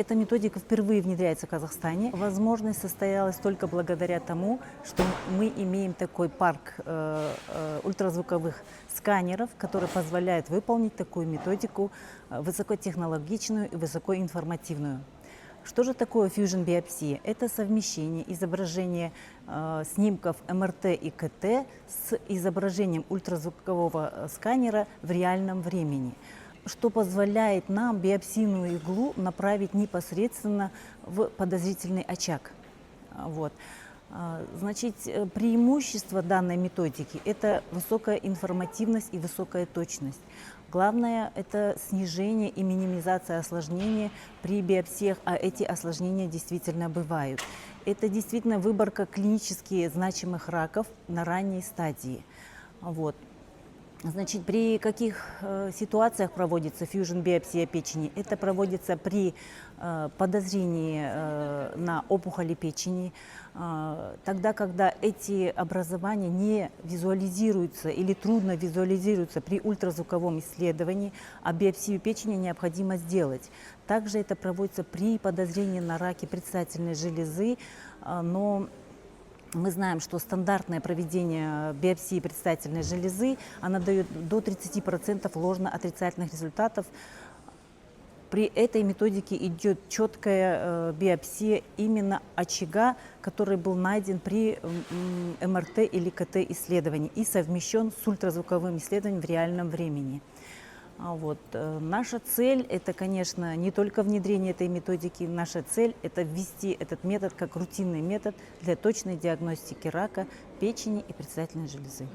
Эта методика впервые внедряется в Казахстане. Возможность состоялась только благодаря тому, что мы имеем такой парк ультразвуковых сканеров, который позволяет выполнить такую методику высокотехнологичную и высокоинформативную. Что же такое фьюжн-биопсия? Это совмещение изображения снимков МРТ и КТ с изображением ультразвукового сканера в реальном времени, что позволяет нам биопсийную иглу направить непосредственно в подозрительный очаг. Вот. Значит, преимущество данной методики – это высокая информативность и высокая точность. Главное – это снижение и минимизация осложнений при биопсиях, а эти осложнения действительно бывают. Это действительно выборка клинически значимых раков на ранней стадии. Вот. Значит, при каких ситуациях проводится фьюжн-биопсия печени? Это проводится при подозрении на опухоли печени, тогда, когда эти образования не визуализируются или трудно визуализируются при ультразвуковом исследовании, а биопсию печени необходимо сделать. Также это проводится при подозрении на раки предстательной железы, но мы знаем, что стандартное проведение биопсии предстательной железы, она дает до 30% ложно-отрицательных результатов. При этой методике идет четкая биопсия именно очага, который был найден при МРТ или КТ исследовании и совмещен с ультразвуковым исследованием в реальном времени. Вот. Наша цель – это, конечно, не только внедрение этой методики, наша цель – это ввести этот метод как рутинный метод для точной диагностики рака печени и предстательной железы.